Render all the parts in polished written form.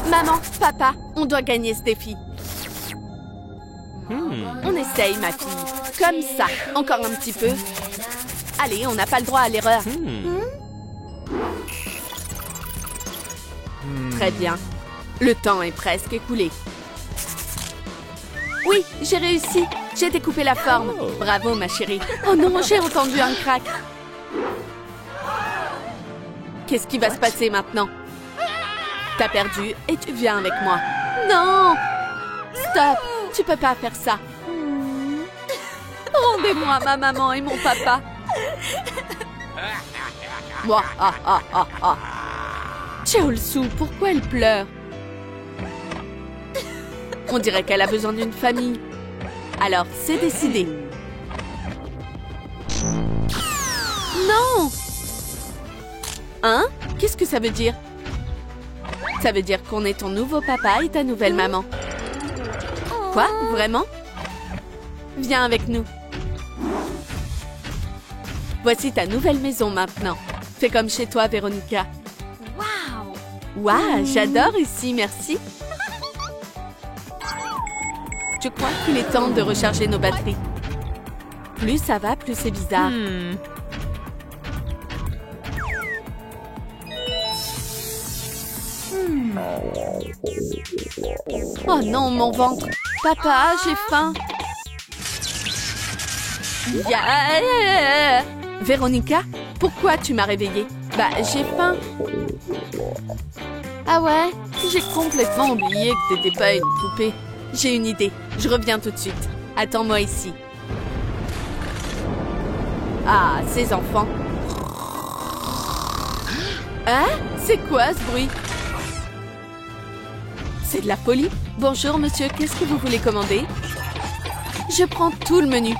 Maman, papa, on doit gagner ce défi. On essaye, ma fille. Comme ça. Encore un petit peu. Allez, on n'a pas le droit à l'erreur. Très bien. Le temps est presque écoulé. Oui, j'ai réussi. J'ai découpé la forme. Bravo, ma chérie. Oh non, j'ai entendu un crack. Qu'est-ce qui va se passer maintenant? T'as perdu et tu viens avec moi. Non! Stop! Tu peux pas faire ça. Rendez-moi ma maman et mon papa. Moi, Chaolsu, pourquoi elle pleure? On dirait qu'elle a besoin d'une famille. Alors, c'est décidé. Non! Hein? Qu'est-ce que ça veut dire? Ça veut dire qu'on est ton nouveau papa et ta nouvelle maman. Quoi? Vraiment? Viens avec nous. Voici ta nouvelle maison maintenant. Fais comme chez toi, Véronica. Waouh, j'adore ici, merci. Je crois qu'il est temps de recharger nos batteries. Plus ça va, plus c'est bizarre. Oh non, mon ventre. Papa, j'ai faim. Véronica, pourquoi tu m'as réveillée? Bah, j'ai faim. Ah ouais? J'ai complètement oublié que t'étais pas une poupée. J'ai une idée. Je reviens tout de suite. Attends-moi ici. Ah, ces enfants. Hein? C'est quoi ce bruit? C'est de la folie. Bonjour, monsieur. Qu'est-ce que vous voulez commander? Je prends tout le menu.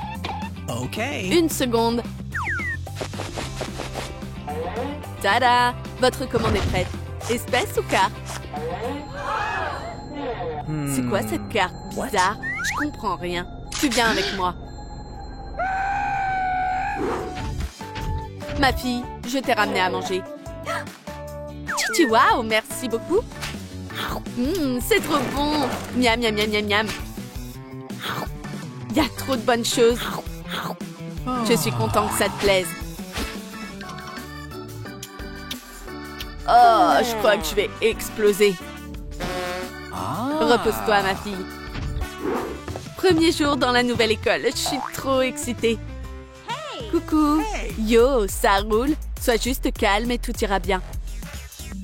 OK. Une seconde. Tada! Votre commande est prête. Espèce ou carte? C'est quoi cette carte bizarre? Je comprends rien. Tu viens avec moi. Ma fille, je t'ai ramené à manger. Chichi, waouh, merci beaucoup. C'est trop bon. Miam, miam, miam, miam, miam. Il y a trop de bonnes choses. Je suis content que ça te plaise. Oh, je crois que je vais exploser. Repose-toi, ma fille. Premier jour dans la nouvelle école. Je suis trop excitée. Coucou. Yo, ça roule. Sois juste calme et tout ira bien.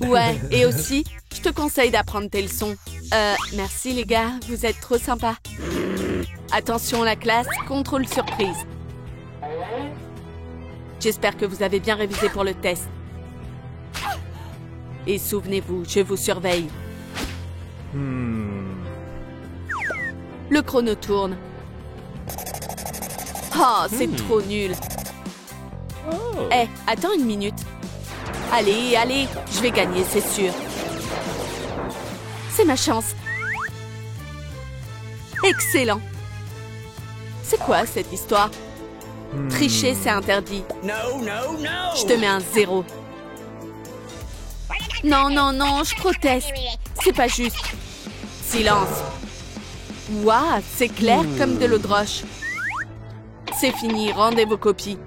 Ouais, et aussi, je te conseille d'apprendre tes leçons. Merci les gars, vous êtes trop sympas. Attention la classe, contrôle surprise. J'espère que vous avez bien révisé pour le test. Et souvenez-vous, je vous surveille. Le chrono tourne. Oh, c'est trop nul. Eh, attends une minute. Allez, allez, je vais gagner, c'est sûr. C'est ma chance. Excellent. C'est quoi cette histoire? Tricher, c'est interdit. Je te mets un 0. Non, non, non, je proteste. C'est pas juste. Silence. Waouh, c'est clair comme de l'eau de roche. C'est fini, rendez vos copies.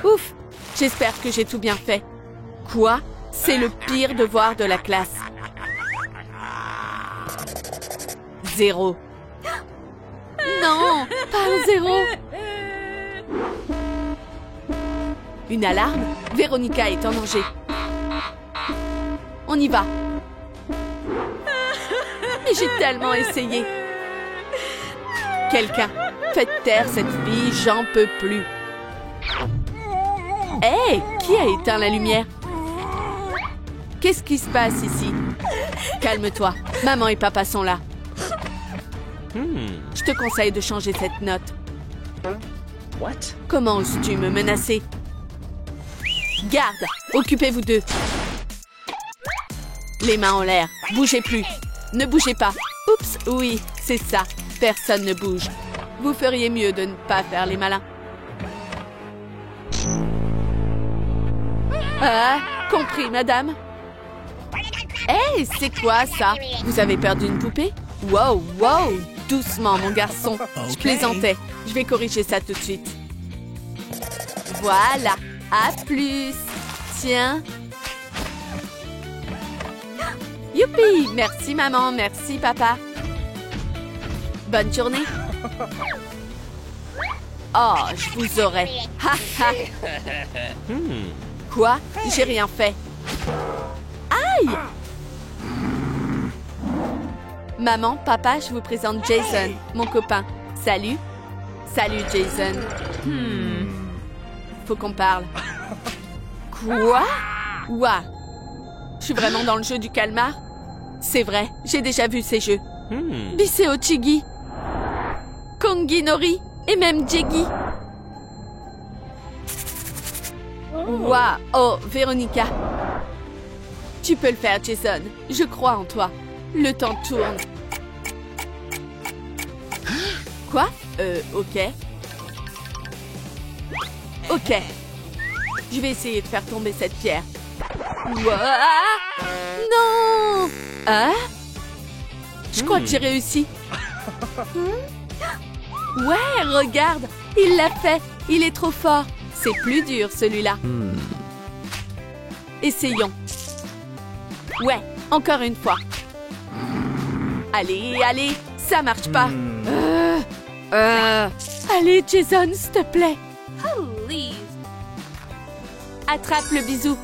Ouf, j'espère que j'ai tout bien fait. Quoi? C'est le pire devoir de la classe. 0. Non, pas un 0. Une alarme? Véronica est en danger. On y va. Mais j'ai tellement essayé. Quelqu'un, faites taire cette fille, j'en peux plus. Hé, qui a éteint la lumière? Qu'est-ce qui se passe ici? Calme-toi, maman et papa sont là. Je te conseille de changer cette note. Comment oses-tu me menacer? Garde, occupez-vous d'eux. Les mains en l'air, bougez plus. Ne bougez pas. Oups, oui, c'est ça. Personne ne bouge. Vous feriez mieux de ne pas faire les malins. Ah, compris, madame. Hey, c'est quoi ça? Vous avez perdu une poupée? Wow, wow! Doucement, mon garçon. Je plaisantais. Je vais corriger ça tout de suite. Voilà. À plus. Tiens. Youpi! Merci, maman. Merci, papa. Bonne journée. Oh, je vous aurais. Ha, ha. Quoi? J'ai rien fait. Aïe! Maman, papa, je vous présente Jason, mon copain. Salut. Salut, Jason. Faut qu'on parle. Quoi? Ouah. Je suis vraiment dans le jeu du calmar? C'est vrai, j'ai déjà vu ces jeux. Biseo Chigi, Kongi Nori et même Jegi. Ouah. Oh, Véronica. Tu peux le faire, Jason. Je crois en toi. Le temps tourne. Quoi? Ok. Ok. Je vais essayer de faire tomber cette pierre. Ouah! Non! Hein? Je crois que j'ai réussi. Ouais, regarde! Il l'a fait! Il est trop fort! C'est plus dur, celui-là. Essayons. Ouais, encore une fois. Allez, allez! Ça marche pas! Allez, Jason, s'il te plaît! Attrape le bisou!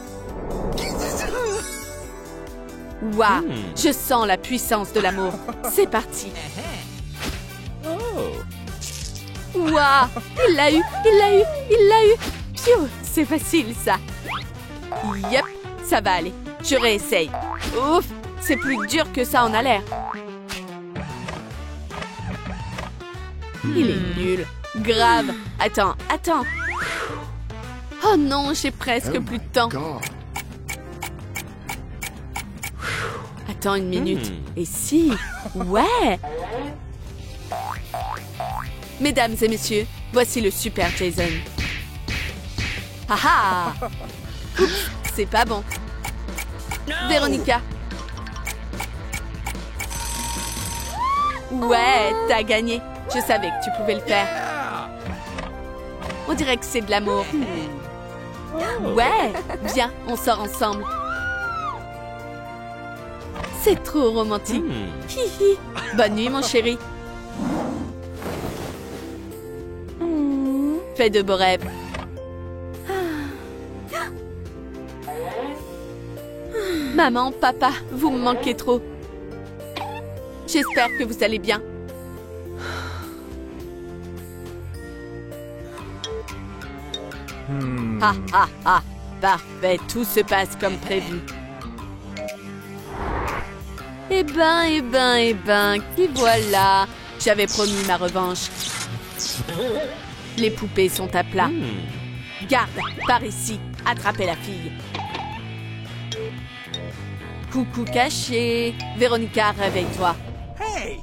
Waouh! Je sens la puissance de l'amour. C'est parti! Waouh! Il l'a eu! Il l'a eu! Il l'a eu! Pfiou! C'est facile, ça! Yep! Ça va aller. Je réessaye. Ouf! C'est plus dur que ça en a l'air. Il est nul. Grave. Attends, attends. Oh non, j'ai presque plus de temps. Attends une minute. Et si? Ouais! Mesdames et messieurs, voici le super Jason. Haha! Oups, c'est pas bon. Véronica. Ouais, t'as gagné. Je savais que tu pouvais le faire. On dirait que c'est de l'amour. Ouais, viens, on sort ensemble. C'est trop romantique. Hihi. Bonne nuit, mon chéri. Fais de beaux rêves. Maman, papa, vous me manquez trop. J'espère que vous allez bien. Ah, ah, ah. Parfait, tout se passe comme prévu. Eh ben, qui voilà. J'avais promis ma revanche. Les poupées sont à plat. Garde, par ici. Attrapez la fille. Coucou caché. Véronica, réveille-toi. Hey!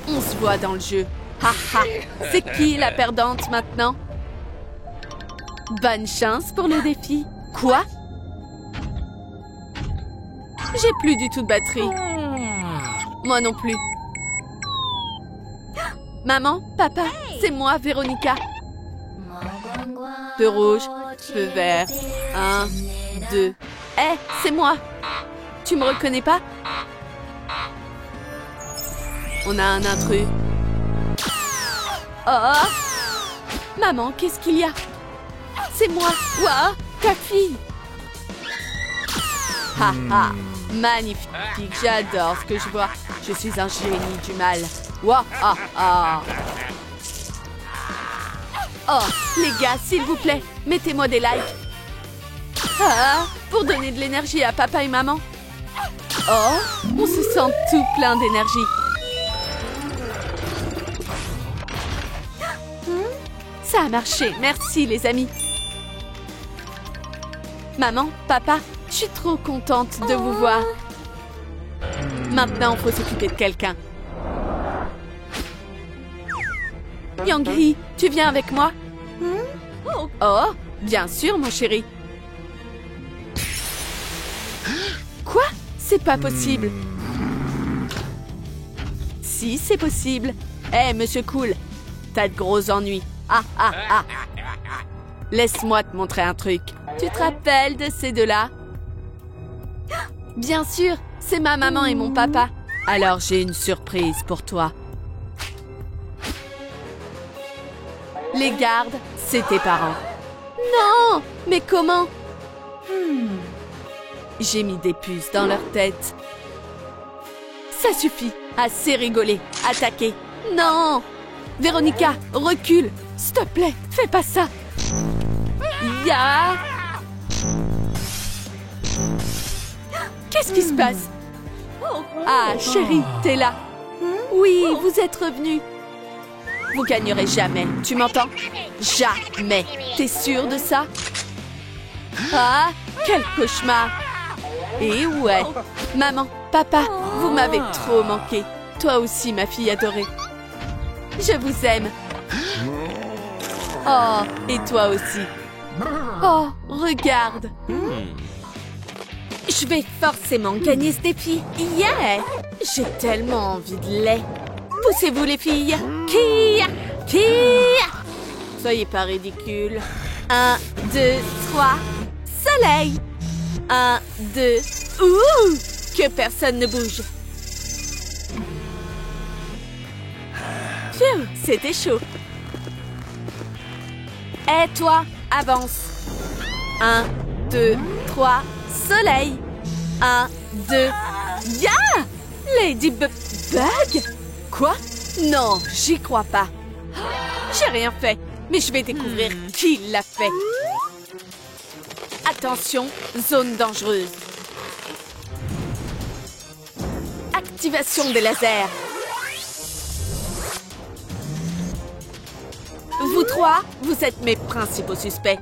On se voit dans le jeu. Ha ha. C'est qui la perdante maintenant? Bonne chance pour le défi. Quoi? J'ai plus du tout de batterie. Moi non plus. Maman, papa, c'est moi, Véronica. Feu rouge, feu vert. 1, 2. Hé, c'est moi. Tu me reconnais pas? On a un intrus. Oh! Maman, qu'est-ce qu'il y a? C'est moi. Ouah, ta fille. Ha ha. Magnifique. J'adore ce que je vois. Je suis un génie du mal. Ouah, ah, ah. Oh, les gars, s'il vous plaît, mettez-moi des likes. Ah, pour donner de l'énergie à papa et maman. Oh, on se sent tout plein d'énergie. Ça a marché, merci les amis. Maman, papa, je suis trop contente de vous voir. Maintenant, il faut s'occuper de quelqu'un. Young-hee, tu viens avec moi? Oh, bien sûr, mon chéri. Quoi? C'est pas possible. Si, c'est possible. Hé, Monsieur Cool, t'as de gros ennuis. Ah, ah, ah. Laisse-moi te montrer un truc. Tu te rappelles de ces deux-là? Bien sûr, c'est ma maman et mon papa. Alors j'ai une surprise pour toi. Les gardes, c'est tes parents. Non! Mais comment? J'ai mis des puces dans leur tête. Ça suffit. Assez rigolé. Attaquez. Non! Véronica, recule. S'il te plaît, fais pas ça. Ya! Qu'est-ce qui se passe? Ah, chérie, t'es là. Oui, vous êtes revenu. Vous gagnerez jamais, tu m'entends? Jamais. T'es sûre de ça? Ah, quel cauchemar. Et ouais, maman, papa, vous m'avez trop manqué. Toi aussi, ma fille adorée. Je vous aime. Oh, et toi aussi. Oh, regarde. Je vais forcément gagner ce défi. Yeah! J'ai tellement envie de lait. Poussez-vous les filles. Qui? Soyez pas ridicules. 1, 2, 3. Soleil. 1, 2. Ouh! Que personne ne bouge. Pfiou, c'était chaud. Et toi, avance. 1, 2, 3. Soleil. 1, 2. Ya! Ladybug? Quoi? Non, j'y crois pas. J'ai rien fait, mais je vais découvrir qui l'a fait. Attention, zone dangereuse. Activation des lasers. Vous trois, vous êtes mes principaux suspects.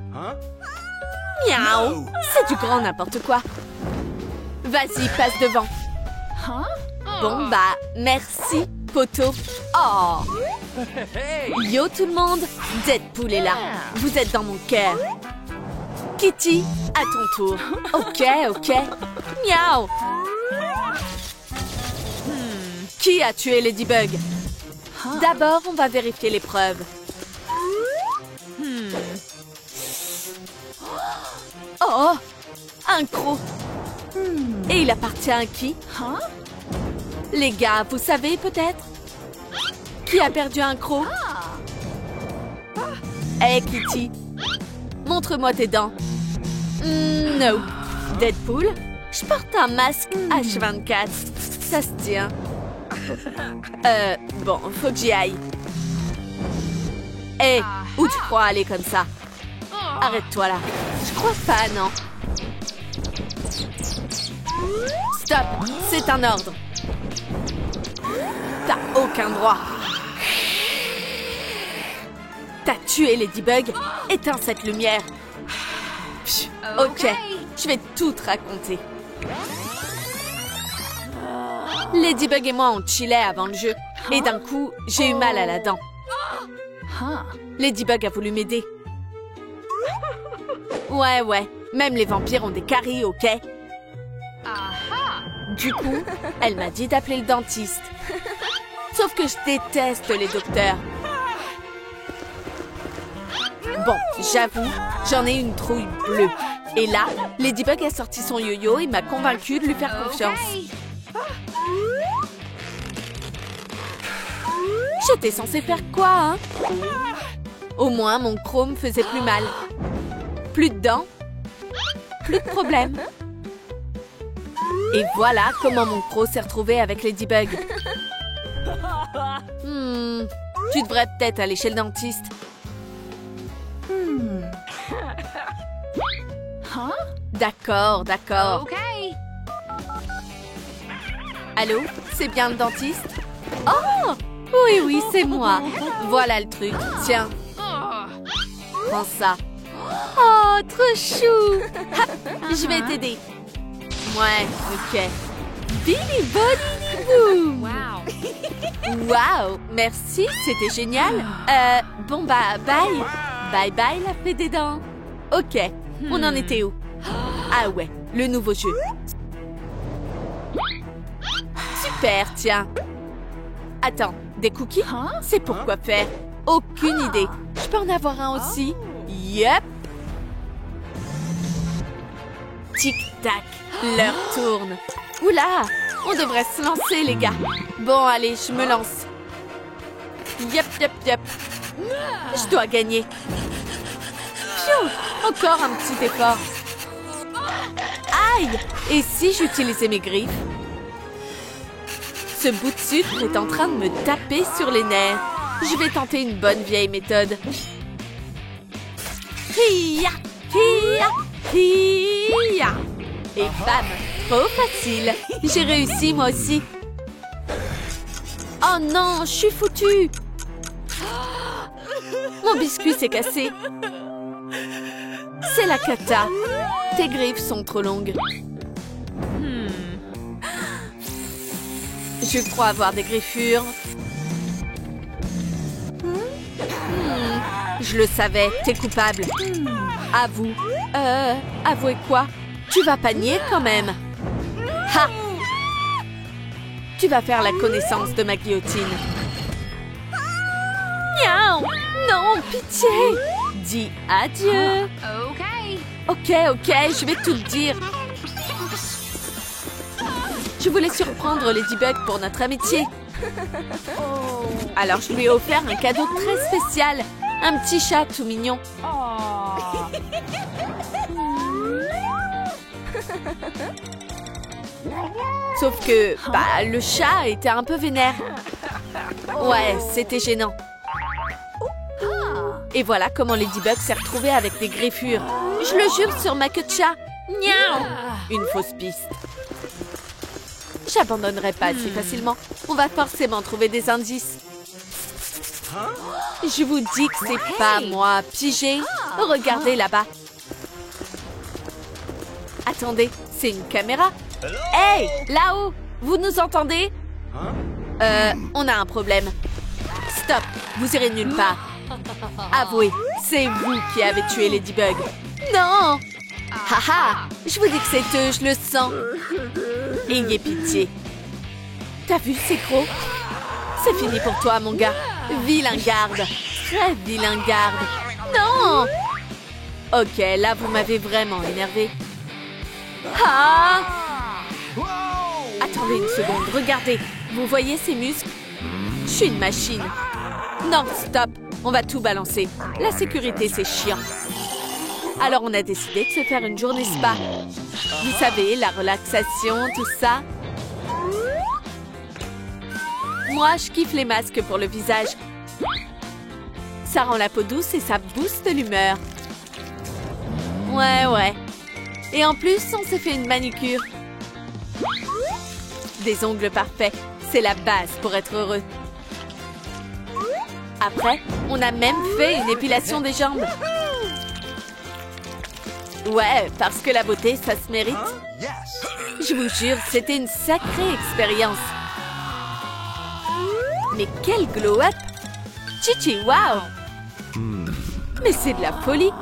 Miaou, c'est du grand n'importe quoi. Vas-y, passe devant. Bon bah, merci, poteau. Oh. Yo tout le monde, Deadpool est là. Vous êtes dans mon cœur. Kitty, à ton tour. Ok. Miaou. Qui a tué Ladybug? D'abord, on va vérifier les preuves. Oh, un croc. Et il appartient à qui? Les gars, vous savez peut-être? Qui a perdu un croc? Hey Kitty, montre-moi tes dents. No. Deadpool, je porte un masque H24. Ça se tient. Bon, faut que j'y aille. Hé, où tu crois aller comme ça? Arrête-toi là. Je crois pas, non. Stop, c'est un ordre. T'as aucun droit. T'as tué Ladybug. Éteins cette lumière. Ok, je vais tout te raconter. Ladybug et moi, on chillait avant le jeu. Et d'un coup, j'ai eu mal à la dent. Ladybug a voulu m'aider. Ouais. Même les vampires ont des caries, ok? Du coup, elle m'a dit d'appeler le dentiste. Sauf que je déteste les docteurs. Bon, j'avoue, j'en ai une trouille bleue. Et là, Ladybug a sorti son yo-yo et m'a convaincue de lui faire confiance. J'étais censée faire quoi, hein? Au moins, mon croc me faisait plus mal. Plus de dents, plus de problème. Et voilà comment mon croc s'est retrouvé avec Ladybug. Tu devrais peut-être aller chez le dentiste. D'accord. Allô, c'est bien le dentiste? Oh, oui, c'est moi. Voilà le truc, tiens. Prends ça. Oh, trop chou. Je vais t'aider. Ouais, ok. Billy Boddy Wow, merci, c'était génial. Bon bah, bye. Bye, la fée des dents. Ok, on en était où? Ah ouais, le nouveau jeu. Super, tiens. Attends, des cookies? C'est pour quoi faire? Aucune idée. Je peux en avoir un aussi? Yep. Tic-tac, l'heure tourne. Oula, on devrait se lancer, les gars. Bon, allez, je me lance. Yep. Je dois gagner. Pfiou, encore un petit effort. Aïe! Et si j'utilisais mes griffes? Ce bout de sucre est en train de me taper sur les nerfs. Je vais tenter une bonne vieille méthode. Hi-ya! Hi-ya! Hi-ya! Et bam! Trop facile! J'ai réussi, moi aussi. Oh non, je suis foutue! Mon biscuit s'est cassé. C'est la cata. Tes griffes sont trop longues. Je crois avoir des griffures. Je le savais, t'es coupable. Avoue. Avouez quoi? Tu vas pas nier quand même. Ha! Tu vas faire la connaissance de ma guillotine. Miaou! Non, pitié! Dis adieu. Ok, je vais tout te dire. Je voulais surprendre Ladybug pour notre amitié. Alors je lui ai offert un cadeau très spécial. Un petit chat tout mignon. Sauf que, le chat était un peu vénère. Ouais, c'était gênant. Et voilà comment Ladybug s'est retrouvée avec des griffures. Je le jure sur ma queue de chat. Miaou! Une fausse piste. J'abandonnerai pas si facilement. On va forcément trouver des indices. Je vous dis que c'est pas moi. Pigé. Regardez là-bas. Attendez, c'est une caméra. Hey, là-haut, vous nous entendez? On a un problème. Stop, vous irez nulle part. Avouez, c'est vous qui avez tué Ladybug. Non! Haha, je vous dis que c'est eux, je le sens. Ayez pitié. T'as vu, c'est gros? C'est fini pour toi, mon gars. Vilain garde. Très vilain garde. Non! Ok, là, vous m'avez vraiment énervé. Ah! Attendez une seconde, regardez. Vous voyez ces muscles? Je suis une machine. Non, stop. On va tout balancer. La sécurité, c'est chiant. Alors, on a décidé de se faire une journée spa. Vous savez, la relaxation, tout ça. Moi, je kiffe les masques pour le visage. Ça rend la peau douce et ça booste l'humeur. Ouais. Et en plus, on s'est fait une manucure. Des ongles parfaits. C'est la base pour être heureux. Après, on a même fait une épilation des jambes. Ouais, parce que la beauté, ça se mérite. Je vous jure, c'était une sacrée expérience. Mais quel glow-up! Chichi, wow! Mais c'est de la folie!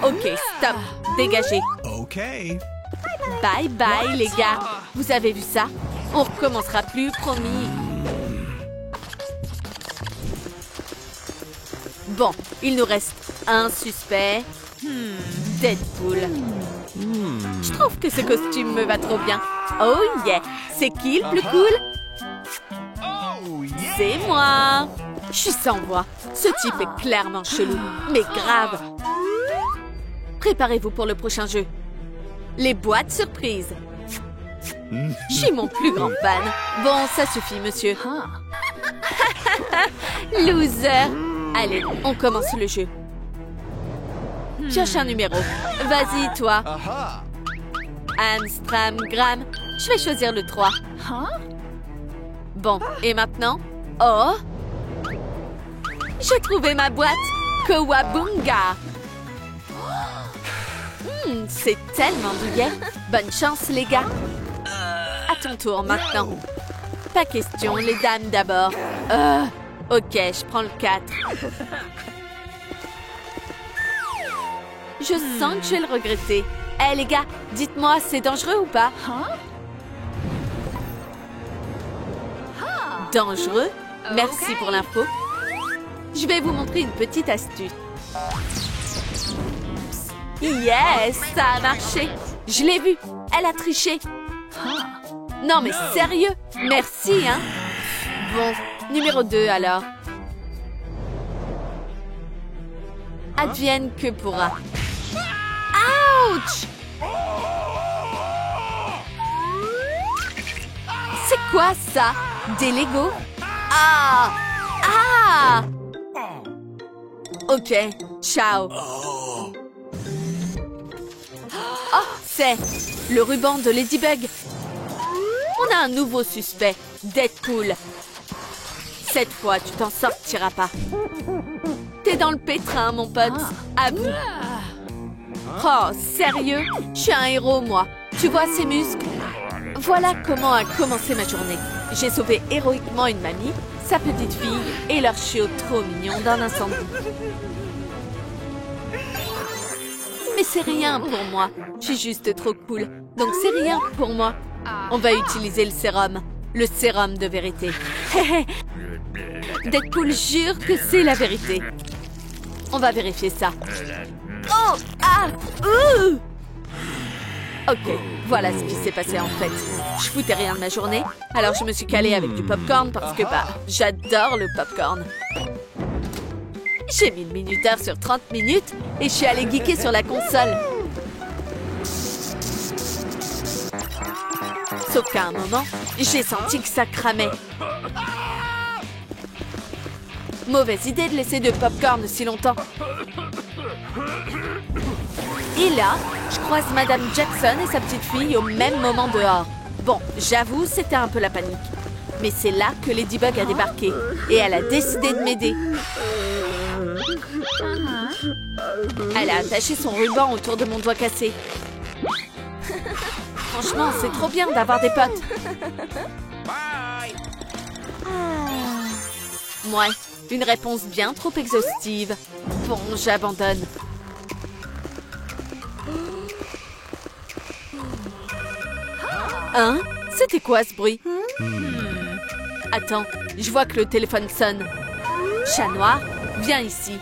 Ok, stop! Dégagez! Ok. Bye bye, les gars! Vous avez vu ça? On recommencera plus, promis! Bon, il nous reste un suspect. Deadpool. Je trouve que ce costume me va trop bien. Oh yeah! C'est qui le plus cool? C'est moi! Je suis sans voix. Ce type est clairement chelou, mais grave. Préparez-vous pour le prochain jeu. Les boîtes surprises. Je suis mon plus grand fan. Bon, ça suffit, monsieur. Loser! Allez, on commence le jeu. Cherche un numéro. Vas-y, toi. Amstramgram. Je vais choisir le 3. Bon, et maintenant? Oh! J'ai trouvé ma boîte. Kowabunga. C'est tellement douillet. Bonne chance, les gars. À ton tour, maintenant. Pas question, les dames d'abord. Ok, je prends le 4. Je sens que je vais le regretter. Hé les gars, dites-moi, c'est dangereux ou pas? Dangereux? Merci pour l'info. Je vais vous montrer une petite astuce. Yes, ça a marché. Je l'ai vu, elle a triché. Non mais sérieux, merci hein. Bon, numéro 2 alors. Advienne que pourra. Ouch! C'est quoi ça? Des Legos? Ah! Ah! Ok, ciao. Oh, c'est le ruban de Ladybug. On a un nouveau suspect, Deadpool. Cette fois, tu t'en sortiras pas. T'es dans le pétrin, mon pote. Avoue. Oh, sérieux? Je suis un héros, moi. Tu vois ces muscles? Voilà comment a commencé ma journée. J'ai sauvé héroïquement une mamie, sa petite fille et leur chiot trop mignon d'un incendie. Mais c'est rien pour moi. Je suis juste trop cool. Donc c'est rien pour moi. On va utiliser le sérum. Le sérum de vérité. Deadpool jure que c'est la vérité. On va vérifier ça. Oh! Ah! Ouh! Ok, voilà ce qui s'est passé en fait. Je foutais rien de ma journée, alors je me suis calée avec du popcorn parce que j'adore le popcorn. J'ai mis le minuteur sur 30 minutes et je suis allée geeker sur la console. Sauf qu'à un moment, j'ai senti que ça cramait. Mauvaise idée de laisser de popcorn si longtemps. Et là, je croise Madame Jackson et sa petite fille au même moment dehors. Bon, j'avoue, c'était un peu la panique. Mais c'est là que Ladybug a débarqué et elle a décidé de m'aider. Elle a attaché son ruban autour de mon doigt cassé. Franchement, c'est trop bien d'avoir des potes. Ouais, une réponse bien trop exhaustive. Bon, j'abandonne. Hein? C'était quoi ce bruit? Attends, je vois que le téléphone sonne. Chat noir, viens ici.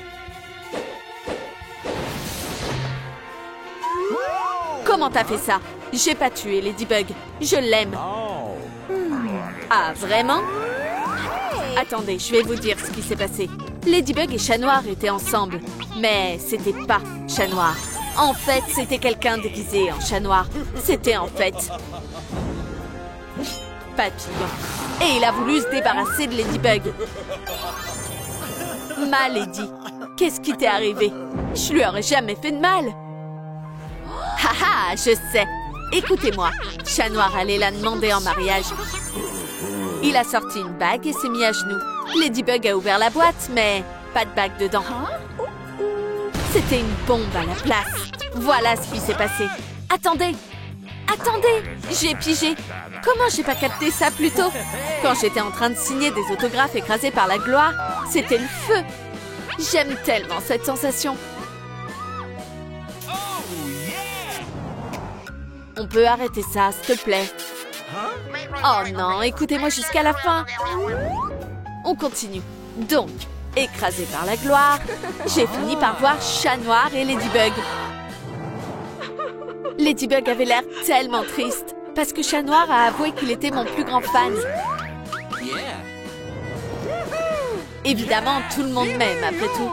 Comment t'as fait ça? J'ai pas tué Ladybug. Je l'aime. Ah, vraiment? Attendez, je vais vous dire ce qui s'est passé. Ladybug et Chat Noir étaient ensemble. Mais c'était pas Chat Noir. En fait, c'était quelqu'un déguisé en Chat Noir. C'était en fait... Papillon. Et il a voulu se débarrasser de Ladybug. Ma Lady, qu'est-ce qui t'est arrivé? Je lui aurais jamais fait de mal. Haha, je sais. Écoutez-moi, Chat Noir allait la demander en mariage. Il a sorti une bague et s'est mis à genoux. Ladybug a ouvert la boîte, mais pas de bague dedans. C'était une bombe à la place. Voilà ce qui s'est passé. Attendez! Attendez! J'ai pigé. Comment j'ai pas capté ça plus tôt? Quand j'étais en train de signer des autographes écrasés par la gloire, c'était le feu. J'aime tellement cette sensation. On peut arrêter ça, s'il te plaît. Oh non, écoutez-moi jusqu'à la fin. On continue. Donc, écrasé par la gloire, j'ai fini par voir Chat Noir et Ladybug. Ladybug avait l'air tellement triste parce que Chat Noir a avoué qu'il était mon plus grand fan. Évidemment, tout le monde m'aime après tout.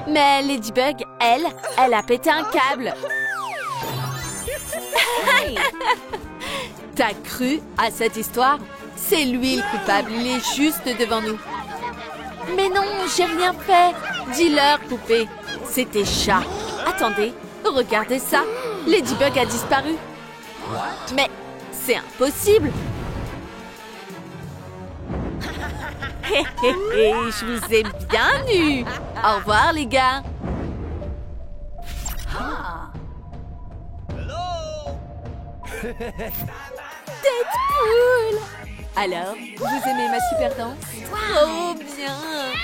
Mais Ladybug, elle a pété un câble. T'as cru à cette histoire? C'est lui le coupable, il est juste devant nous. Mais non, j'ai rien fait. Dis-leur, poupée. C'était Chat. Attendez, regardez ça. Ladybug a disparu. Mais c'est impossible. Hé hé hé, je vous ai bien eu. Au revoir les gars. Deadpool! Alors, vous aimez ma super danse? Trop bien!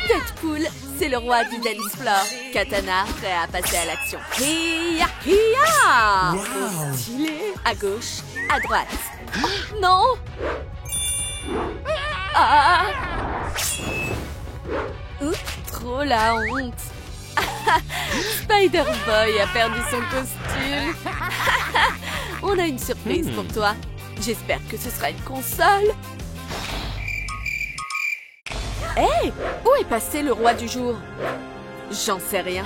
Deadpool, c'est le roi du dance floor. Katana, prêt à passer à l'action. Hiya! Hiya! Wow. Stylé! À gauche, à droite. Oh, non! Ah! Oups, trop la honte. Spider-Boy a perdu son costume. On a une surprise pour toi. J'espère que ce sera une console. Hé! Hey, où est passé le roi du jour? J'en sais rien.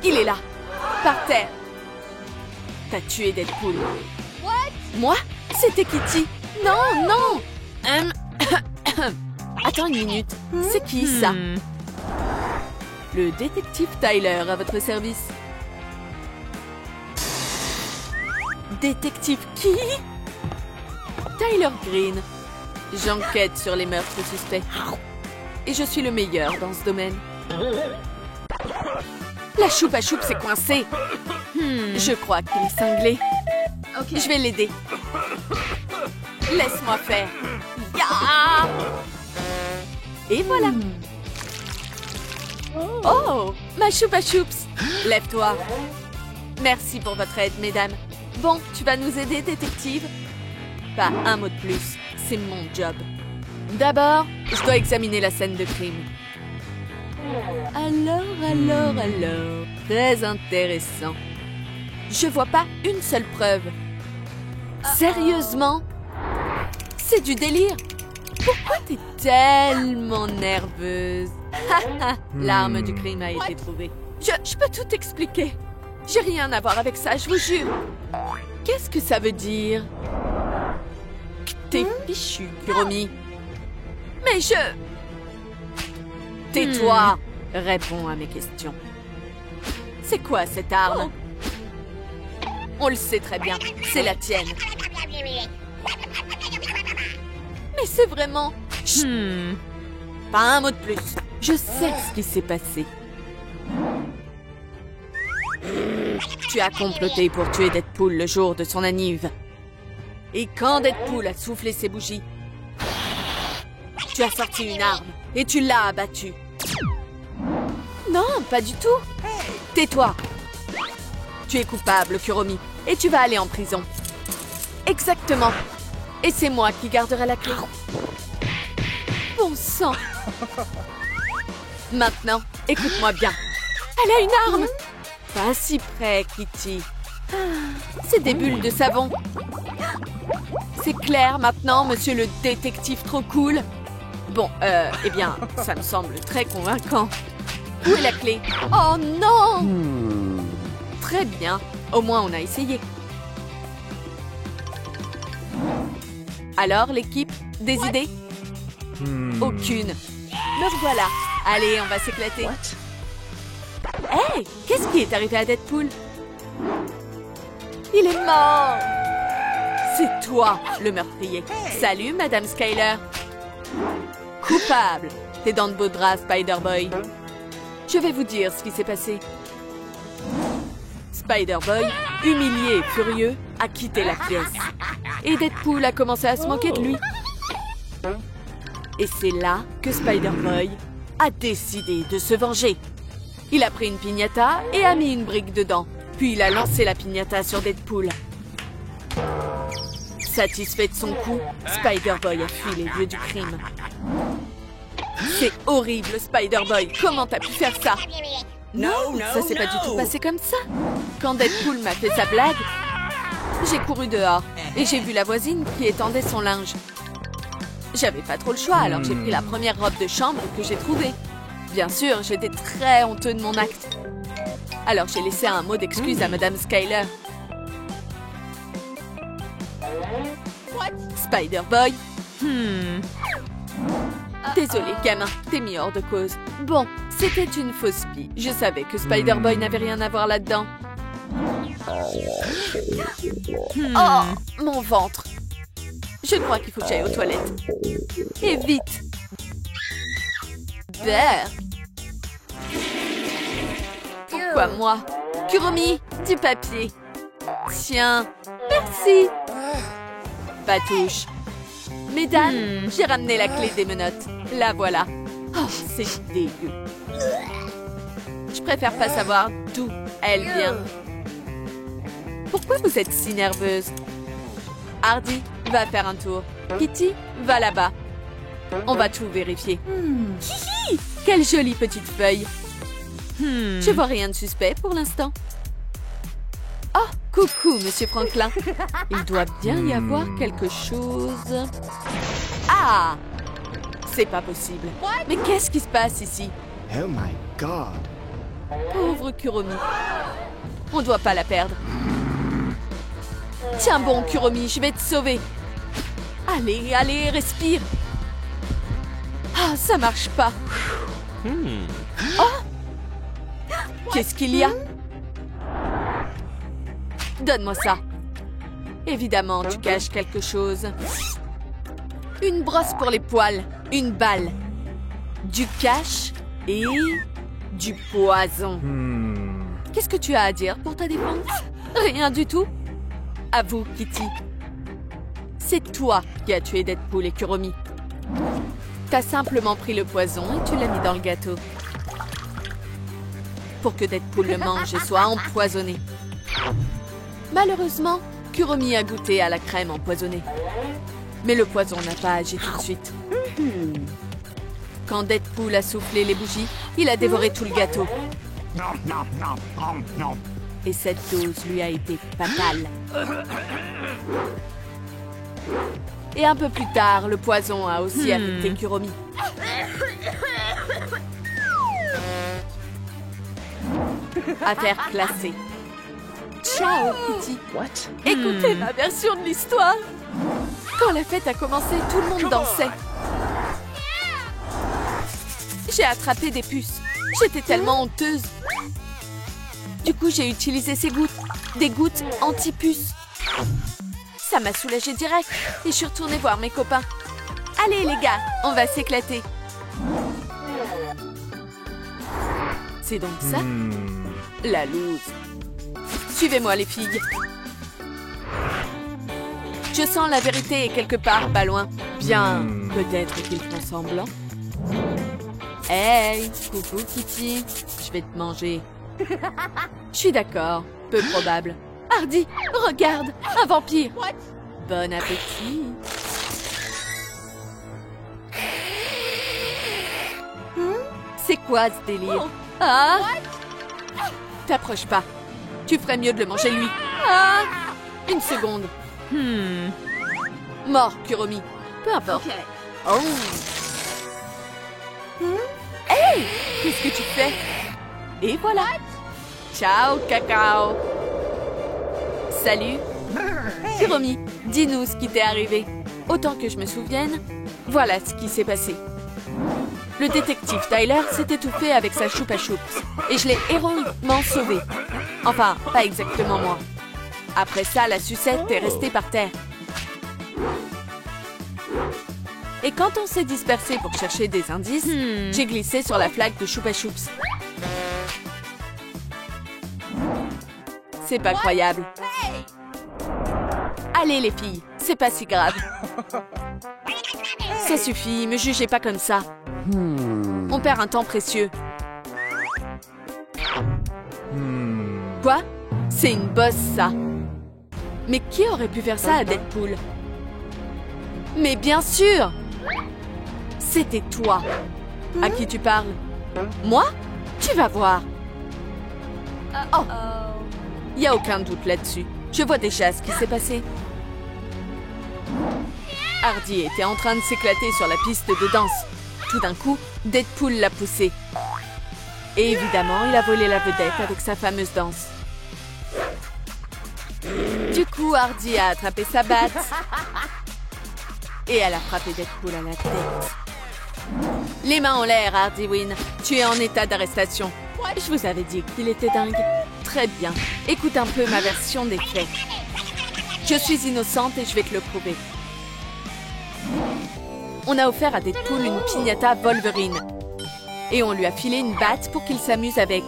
Il est là, par terre. T'as tué Deadpool. Moi? C'était Kitty. Non, non. Attends une minute. C'est qui ça? Le détective Tyler à votre service. Détective qui? Tyler Green. J'enquête sur les meurtres suspects. Et je suis le meilleur dans ce domaine. La choupe à choupe s'est coincée. Je crois qu'il est cinglé. Je vais l'aider. Laisse-moi faire. Ya! Et voilà. Oh, ma choupe à choups. Lève-toi. Merci pour votre aide, mesdames. Bon, tu vas nous aider, détective? Pas un mot de plus. C'est mon job. D'abord, je dois examiner la scène de crime. Alors. Très intéressant. Je vois pas une seule preuve. Sérieusement? C'est du délire. Pourquoi t'es tellement nerveuse? L'arme du crime a été trouvée. Je peux tout expliquer. J'ai rien à voir avec ça, je vous jure. Qu'est-ce que ça veut dire? T'es fichu, Kuromi. Mais je... Tais-toi. Réponds à mes questions. C'est quoi cette arme? On le sait très bien, c'est la tienne. Mais c'est vraiment... Chut. Pas un mot de plus. Je sais ce qui s'est passé. Tu as comploté pour tuer Deadpool le jour de son anniv. Et quand Deadpool a soufflé ses bougies, tu as sorti une arme et tu l'as abattu. Non, pas du tout. Tais-toi. Tu es coupable, Kuromi, et tu vas aller en prison. Exactement. Et c'est moi qui garderai la clé. Bon sang. Maintenant, écoute-moi bien. Elle a une arme. Pas si près, Kitty. C'est des bulles de savon. C'est clair maintenant, monsieur le détective trop cool. Bon, eh bien, ça me semble très convaincant. Où est la clé? Oh non! Très bien. Au moins, on a essayé. Alors, l'équipe, des idées? Aucune. Me revoilà. Allez, on va s'éclater. Hey, qu'est-ce qui est arrivé à Deadpool? Il est mort! C'est toi, le meurtrier. Salut, Madame Skyler. Coupable. T'es dans de beaux draps, Spider-Boy. Je vais vous dire ce qui s'est passé. Spider-Boy, humilié et furieux, a quitté la pièce. Et Deadpool a commencé à se moquer de lui. Et c'est là que Spider-Boy a décidé de se venger. Il a pris une piñata et a mis une brique dedans. Puis il a lancé la piñata sur Deadpool. Satisfait de son coup, Spider-Boy a fui les lieux du crime. C'est horrible, Spider-Boy. Comment t'as pu faire ça? Non, ça s'est pas du tout passé comme ça. Quand Deadpool m'a fait sa blague, j'ai couru dehors et j'ai vu la voisine qui étendait son linge. J'avais pas trop le choix, alors j'ai pris la première robe de chambre que j'ai trouvée. Bien sûr, j'étais très honteux de mon acte. Alors j'ai laissé un mot d'excuse à Madame Skyler. Spider-Boy. Désolé, gamin, t'es mis hors de cause. Bon, c'était une fausse pie. Je savais que Spider-Boy n'avait rien à voir là-dedans. Oh, mon ventre. Je crois qu'il faut que j'aille aux toilettes. Et vite. Berk. Pourquoi moi? Kuromi, du papier. Tiens, merci. Patouche. Mesdames, j'ai ramené la clé des menottes. La voilà. Oh, c'est dégueu. Je préfère pas savoir d'où elle vient. Pourquoi vous êtes si nerveuse? Hardy, va faire un tour. Kitty, va là-bas. On va tout vérifier. Hihi, quelle jolie petite feuille. Je vois rien de suspect pour l'instant. Oh, coucou, Monsieur Franklin. Il doit bien y avoir quelque chose. Ah! C'est pas possible. Mais qu'est-ce qui se passe ici? Oh my God. Pauvre Kuromi. On doit pas la perdre. Tiens bon, Kuromi, je vais te sauver. Allez, allez, respire. Ah, ça marche pas. Oh! Qu'est-ce qu'il y a? Donne-moi ça. Évidemment, tu caches quelque chose. Une brosse pour les poils, une balle, du cash et du poison. Qu'est-ce que tu as à dire pour ta défense? Rien du tout. Avoue, Kitty. C'est toi qui as tué Deadpool et Kuromi. T'as simplement pris le poison et tu l'as mis dans le gâteau. Pour que Deadpool le mange et soit empoisonné. Malheureusement, Kuromi a goûté à la crème empoisonnée. Mais le poison n'a pas agi tout de suite. Quand Deadpool a soufflé les bougies, il a dévoré tout le gâteau. Et cette dose lui a été fatale. Et un peu plus tard, le poison a aussi affecté Kuromi. Affaire classée. Ciao, Kitty. Écoutez ma version de l'histoire. Quand la fête a commencé, tout le monde dansait. J'ai attrapé des puces. J'étais tellement honteuse. Du coup, j'ai utilisé ces gouttes. Des gouttes anti-puces. Ça m'a soulagée direct. Et je suis retournée voir mes copains. Allez, les gars, on va s'éclater. C'est donc ça? La loose. Suivez-moi, les filles. Je sens la vérité est quelque part pas loin. Bien, peut-être qu'ils font semblant. Hey, coucou Kitty. Je vais te manger. Je suis d'accord, peu probable. Hardy, regarde, un vampire. Bon appétit. C'est quoi ce délire? Ah! T'approches pas. Tu ferais mieux de le manger lui. Ah! Une seconde. Mort, Kuromi. Peu importe. Oh! Hey! Qu'est-ce que tu fais? Et voilà. Ciao, cacao. Salut. Kuromi, dis-nous ce qui t'est arrivé. Autant que je me souvienne, voilà ce qui s'est passé. Le détective Tyler s'est étouffé avec sa choupa choups et je l'ai héroïquement sauvé. Enfin, pas exactement moi. Après ça, la sucette est restée par terre. Et quand on s'est dispersé pour chercher des indices, j'ai glissé sur la flaque de choupa choups. C'est pas croyable. Allez les filles, c'est pas si grave. Ça suffit, me jugez pas comme ça. On perd un temps précieux. Quoi? C'est une bosse, ça. Mais qui aurait pu faire ça à Deadpool? Mais bien sûr! C'était toi. À qui tu parles? Moi? Tu vas voir. Oh! Il n'y a aucun doute là-dessus. Je vois déjà ce qui s'est passé. Hardy était en train de s'éclater sur la piste de danse. Tout d'un coup, Deadpool l'a poussé. Et évidemment, il a volé la vedette avec sa fameuse danse. Du coup, Hardy a attrapé sa batte. Et elle a frappé Deadpool à la tête. Les mains en l'air, Hardy Wynn. Tu es en état d'arrestation. Je vous avais dit qu'il était dingue. Très bien. Écoute un peu ma version des faits. Je suis innocente et je vais te le prouver. On a offert à Deadpool une piñata Wolverine. Et on lui a filé une batte pour qu'il s'amuse avec.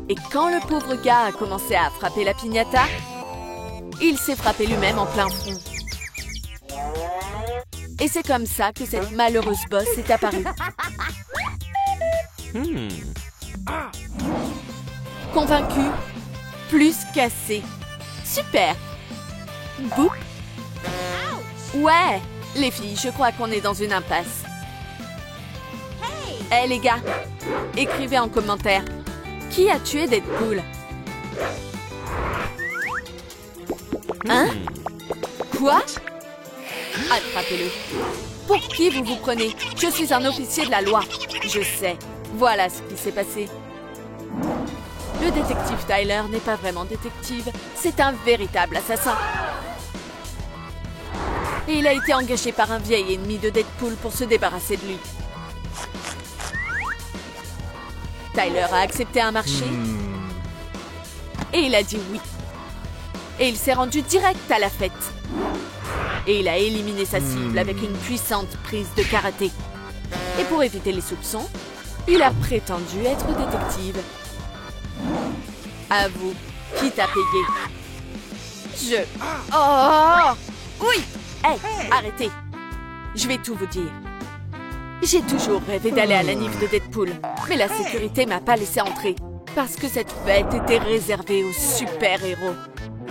Et quand le pauvre gars a commencé à frapper la piñata, il s'est frappé lui-même en plein front. Et c'est comme ça que cette malheureuse bosse est apparue. Convaincu, plus cassé. Super. Boup. Ouais, les filles, je crois qu'on est dans une impasse. Hey les gars, écrivez en commentaire. Qui a tué Deadpool? Hein? Quoi? Attrapez-le. Pour qui vous vous prenez? Je suis un officier de la loi. Je sais. Voilà ce qui s'est passé. Le détective Tyler n'est pas vraiment détective. C'est un véritable assassin. Et il a été engagé par un vieil ennemi de Deadpool pour se débarrasser de lui. Tyler a accepté un marché. Et il a dit oui. Et il s'est rendu direct à la fête. Et il a éliminé sa cible avec une puissante prise de karaté. Et pour éviter les soupçons, il a prétendu être détective. À vous, qui t'a payé? Oh! Oui! Hey, arrêtez! Je vais tout vous dire. J'ai toujours rêvé d'aller à la nif de Deadpool, mais la sécurité m'a pas laissé entrer, parce que cette fête était réservée aux super-héros.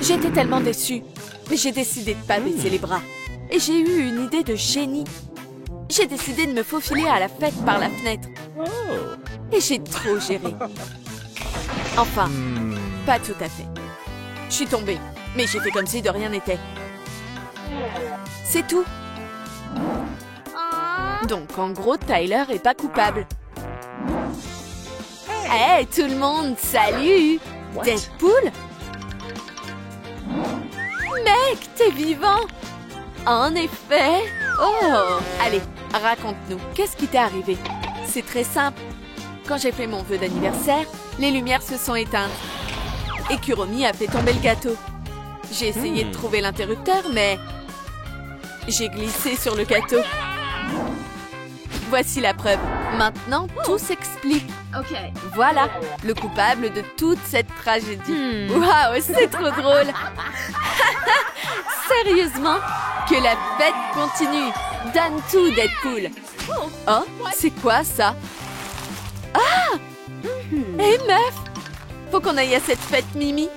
J'étais tellement déçue, mais j'ai décidé de pas baisser les bras. Et j'ai eu une idée de génie. J'ai décidé de me faufiler à la fête par la fenêtre. Et j'ai trop géré. Enfin, pas tout à fait. Je suis tombée, mais j'ai fait comme si de rien n'était. C'est tout. Donc, en gros, Tyler est pas coupable. Hey, tout le monde, salut! Deadpool? Mec, t'es vivant! En effet! Oh! Allez, raconte-nous, qu'est-ce qui t'est arrivé? C'est très simple. Quand j'ai fait mon vœu d'anniversaire, les lumières se sont éteintes. Et Kuromi a fait tomber le gâteau. J'ai essayé de trouver l'interrupteur, mais... j'ai glissé sur le gâteau. Voici la preuve. Maintenant, tout s'explique. Voilà, le coupable de toute cette tragédie. Waouh, c'est trop drôle. Sérieusement, que la fête continue. Donne tout, Deadpool. Oh, c'est quoi ça? Ah! Hé, meuf! Faut qu'on aille à cette fête, Mimi.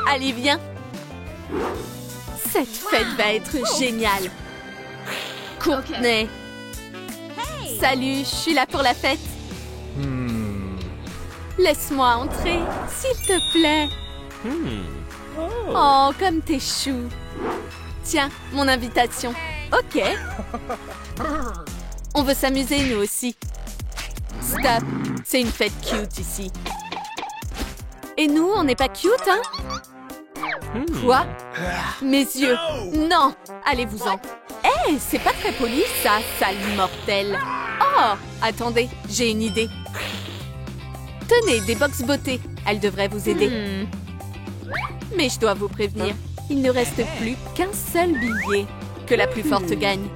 Allez, viens. Cette fête va être géniale. Courtney. Salut, je suis là pour la fête. Laisse-moi entrer, s'il te plaît. Oh, comme t'es chou. Tiens, mon invitation. Ok. On veut s'amuser, nous aussi. Stop, c'est une fête cute ici. Et nous, on n'est pas cute, hein? Quoi? Mes yeux. Non, allez-vous-en. Hé, c'est pas très poli, ça, sale mortel. Oh, attendez, j'ai une idée. Tenez, des box beauté. Elles devraient vous aider. Mais je dois vous prévenir, il ne reste plus qu'un seul billet. Que la plus forte gagne.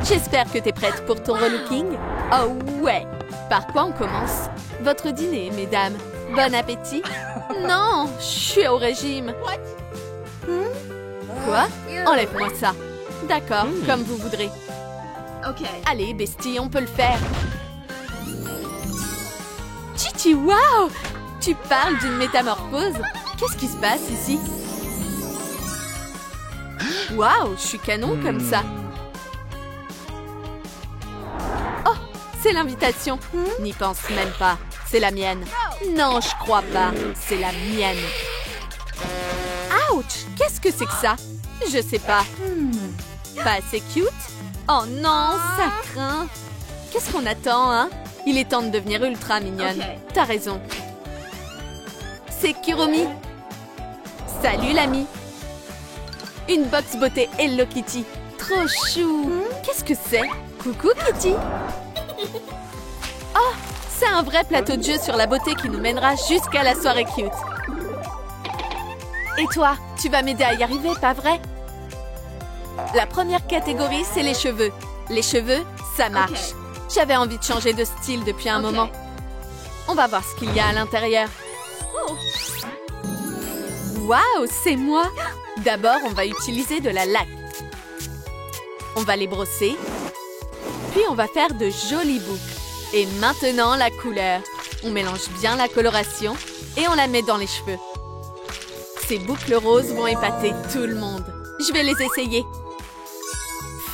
J'espère que t'es prête pour ton relooking. Oh ouais. Par quoi on commence? Votre dîner, mesdames. Bon appétit. Non, je suis au régime. Quoi? Enlève-moi ça. D'accord, comme vous voudrez. Allez, bestie, on peut le faire. Chichi, waouh! Tu parles d'une métamorphose? Qu'est-ce qui se passe ici? Waouh, je suis canon comme ça. Oh, c'est l'invitation. N'y pense même pas. C'est la mienne. Non, je crois pas. C'est la mienne. Ouch! Qu'est-ce que c'est que ça? Je sais pas. Pas assez cute? Oh non, ça craint. Qu'est-ce qu'on attend, hein? Il est temps de devenir ultra mignonne. T'as raison. C'est Kuromi. Salut, l'ami. Une box beauté Hello Kitty. Trop chou. Qu'est-ce que c'est? Coucou, Kitty. Oh, c'est un vrai plateau de jeu sur la beauté qui nous mènera jusqu'à la soirée cute. Et toi, tu vas m'aider à y arriver, pas vrai? La première catégorie, c'est les cheveux. Les cheveux, ça marche. J'avais envie de changer de style depuis un moment. On va voir ce qu'il y a à l'intérieur. Waouh, c'est moi! D'abord, on va utiliser de la laque. On va les brosser. Puis on va faire de jolies boucles. Et maintenant, la couleur. On mélange bien la coloration et on la met dans les cheveux. Ces boucles roses vont épater tout le monde. Je vais les essayer.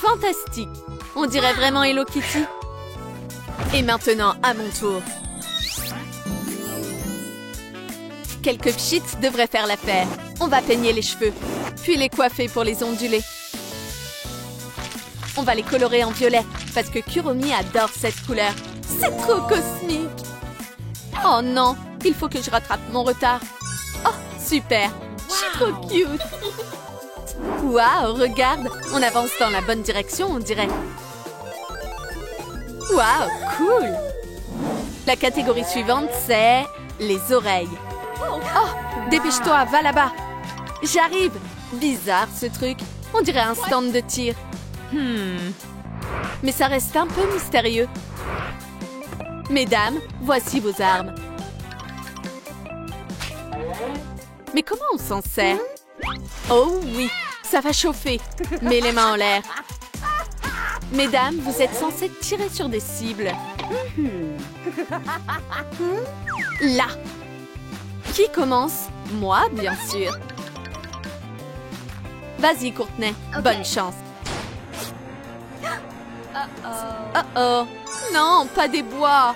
Fantastique! On dirait vraiment Hello Kitty. Et maintenant, à mon tour. Quelques pchits devraient faire l'affaire. On va peigner les cheveux, puis les coiffer pour les onduler. On va les colorer en violet, parce que Kuromi adore cette couleur. C'est trop cosmique! Oh non, il faut que je rattrape mon retard. Oh, super! Je suis trop cute! Waouh, regarde! On avance dans la bonne direction, on dirait. Waouh, cool! La catégorie suivante, c'est les oreilles. Oh, dépêche-toi, va là-bas! J'arrive! Bizarre, ce truc. On dirait un stand de tir. Mais ça reste un peu mystérieux. Mesdames, voici vos armes. Mais comment on s'en sert? Oh oui, ça va chauffer. Mets les mains en l'air. Mesdames, vous êtes censées tirer sur des cibles. Là. Qui commence? Moi, bien sûr. Vas-y, Courtney. Bonne chance. Oh. Non, pas des bois.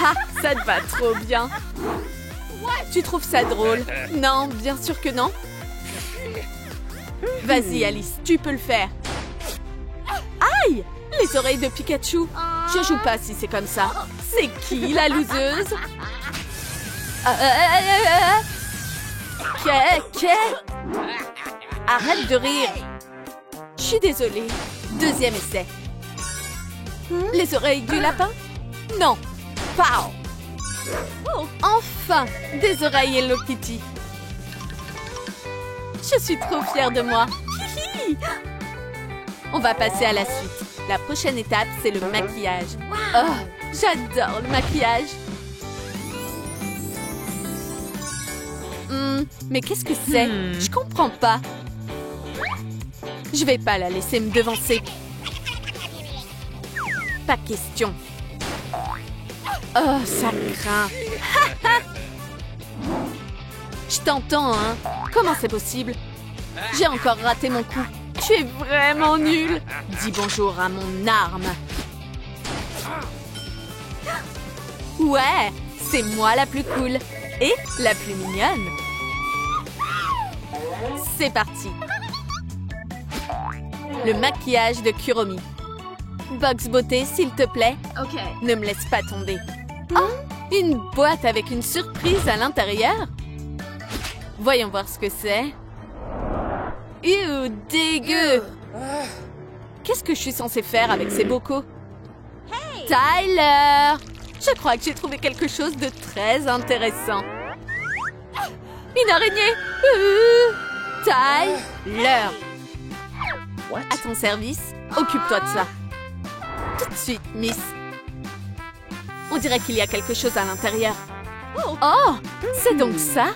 Ah, ça te va trop bien. Tu trouves ça drôle? Non, bien sûr que non. Vas-y, Alice, tu peux le faire. Aïe! Les oreilles de Pikachu. Je joue pas si c'est comme ça. C'est qui, la loseuse? Arrête de rire. Je suis désolée. Deuxième essai. Les oreilles du lapin? Non. Pow! Enfin, des oreilles Hello Kitty. Je suis trop fière de moi. On va passer à la suite. La prochaine étape, c'est le maquillage. Oh, j'adore le maquillage. Mais qu'est-ce que c'est? Je comprends pas. Je vais pas la laisser me devancer. Pas question. Oh, ça craint. Je t'entends, hein? Comment c'est possible? J'ai encore raté mon coup. Tu es vraiment nul. Dis bonjour à mon arme. Ouais, c'est moi la plus cool. Et la plus mignonne. C'est parti. Le maquillage de Kuromi. Box Beauté, s'il te plaît. Ok. Ne me laisse pas tomber. Oh, une boîte avec une surprise à l'intérieur. Voyons voir ce que c'est. Dégueu. Qu'est-ce que je suis censée faire avec ces bocaux? Tyler! Je crois que j'ai trouvé quelque chose de très intéressant. Une araignée! Tyler! À ton service, occupe-toi de ça. Tout de suite, Miss. On dirait qu'il y a quelque chose à l'intérieur. Oh, c'est donc ça?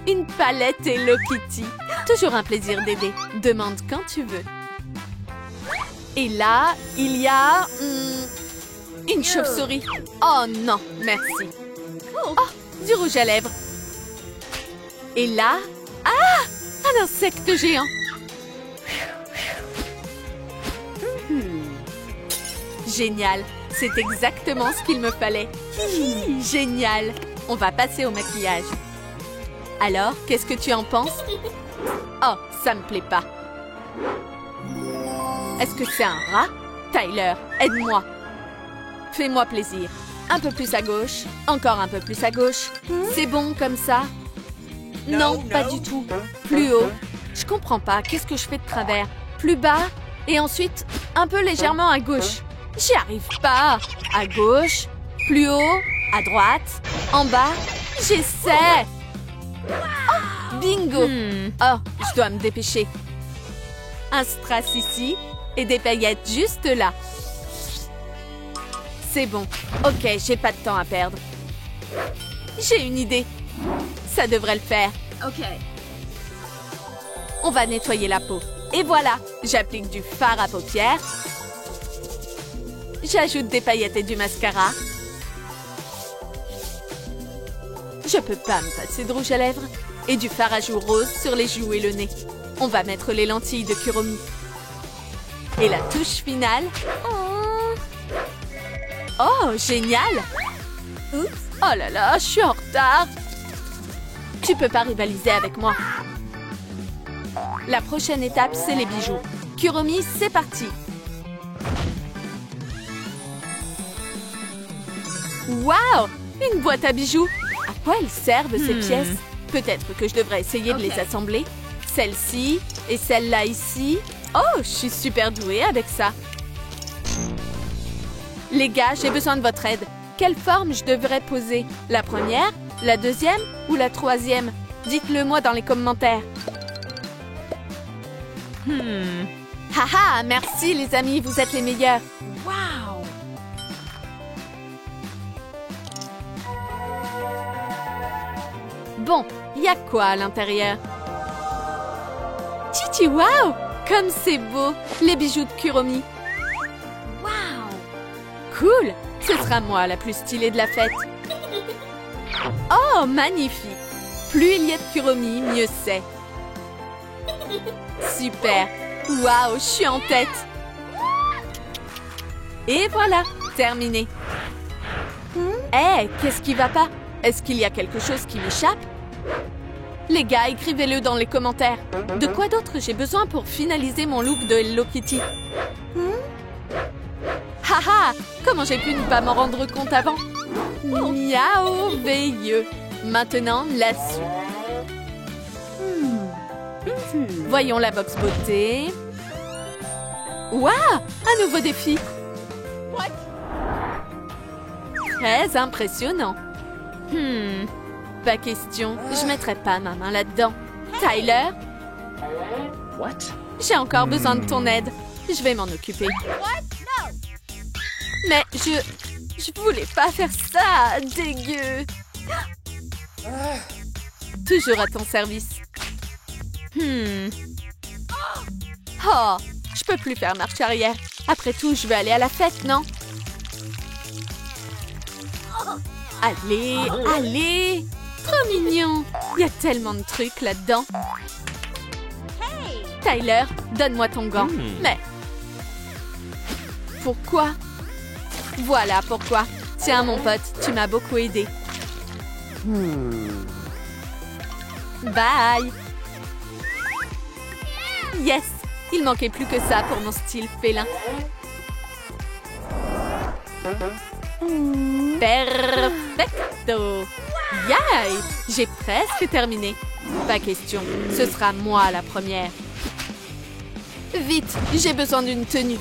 Une palette Hello Kitty. Toujours un plaisir d'aider. Demande quand tu veux. Et là, il y a... une chauve-souris. Oh non, merci. Oh, du rouge à lèvres. Et là... Ah! Un insecte géant. Génial. C'est exactement ce qu'il me fallait. Génial. On va passer au maquillage. Alors, qu'est-ce que tu en penses? Oh, ça me plaît pas. Est-ce que c'est un rat? Tyler, aide-moi. Fais-moi plaisir. Un peu plus à gauche. Encore un peu plus à gauche. C'est bon comme ça? Non, pas du tout. Plus haut. Je comprends pas. Qu'est-ce que je fais de travers? Plus bas. Et ensuite, un peu légèrement à gauche. J'y arrive pas. À gauche. Plus haut. À droite. En bas. J'essaie. Oh, bingo. Oh, je dois me dépêcher. Un strass ici. Et des paillettes juste là. C'est bon. Ok, j'ai pas de temps à perdre. J'ai une idée. Ça devrait le faire. Ok. On va nettoyer la peau. Et voilà, j'applique du fard à paupières. J'ajoute des paillettes et du mascara. Je peux pas me passer de rouge à lèvres. Et du fard à joues rose sur les joues et le nez. On va mettre les lentilles de Kuromi. Et la touche finale. Oh, génial! Oups! Oh là là, je suis en retard! Tu peux pas rivaliser avec moi. La prochaine étape, c'est les bijoux. Kuromi, c'est parti! Waouh! Une boîte à bijoux! À quoi elles servent ces pièces? Peut-être que je devrais essayer de les assembler. Celle-ci et celle-là ici. Oh, je suis super douée avec ça. Les gars, j'ai besoin de votre aide. Quelle forme je devrais poser? La première, la deuxième ou la troisième? Dites-le moi dans les commentaires. Haha, merci les amis, vous êtes les meilleurs. Wow! Bon, il y a quoi à l'intérieur? Titi, wow! Comme c'est beau! Les bijoux de Kuromi. Wow! Cool! Ce sera moi la plus stylée de la fête. Oh, magnifique! Plus il y a de Kuromi, mieux c'est. Super! Waouh, je suis en tête! Et voilà, terminé. Hé, qu'est-ce qui va pas? Est-ce qu'il y a quelque chose qui m'échappe? Les gars, écrivez-le dans les commentaires. De quoi d'autre j'ai besoin pour finaliser mon look de Hello Kitty? Haha! Comment j'ai pu ne pas m'en rendre compte avant? Miaou-veilleux! Maintenant, la suite. Voyons la box beauté. Waouh! Un nouveau défi! Très impressionnant. Pas question, je mettrai pas ma main là-dedans. Tyler? What? J'ai encore besoin de ton aide. Je vais m'en occuper. Mais je voulais pas faire ça. Dégueu. Toujours à ton service. Oh, je peux plus faire marche arrière. Après tout, je vais aller à la fête, non? Allez, allez! Trop mignon! Il y a tellement de trucs là-dedans. Tyler, donne-moi ton gant. Mais... pourquoi? Voilà pourquoi. Tiens, mon pote, tu m'as beaucoup aidé. Bye! Yes! Il manquait plus que ça pour mon style félin. Perfecto! Yay! J'ai presque terminé. Pas question, ce sera moi la première. Vite, j'ai besoin d'une tenue.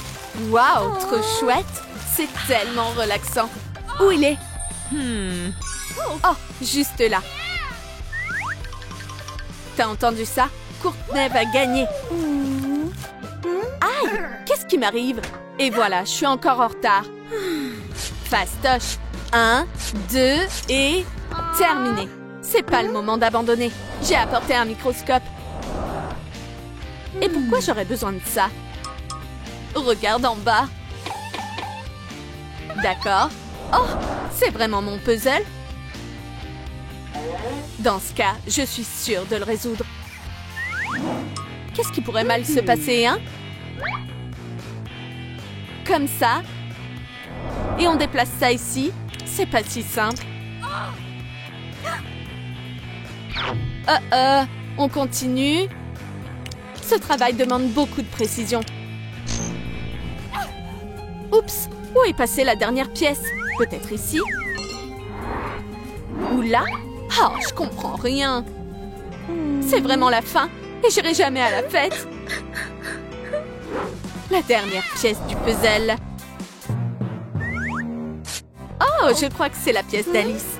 Waouh, trop chouette! C'est tellement relaxant. Où il est? Oh, juste là. T'as entendu ça? Courtney va gagner. Aïe! Qu'est-ce qui m'arrive? Et voilà, je suis encore en retard. Fastoche. 1, 2 et... terminé. C'est pas le moment d'abandonner. J'ai apporté un microscope. Et pourquoi j'aurais besoin de ça? Regarde en bas. D'accord. Oh, c'est vraiment mon puzzle? Dans ce cas, je suis sûre de le résoudre. Qu'est-ce qui pourrait mal se passer, hein? Comme ça. Et on déplace ça ici. C'est pas si simple. On continue. Ce travail demande beaucoup de précision. Oups! Où est passée la dernière pièce? Peut-être ici? Ou là? Oh, je comprends rien. C'est vraiment la fin et j'irai jamais à la fête. La dernière pièce du puzzle. Oh, je crois que c'est la pièce d'Alice.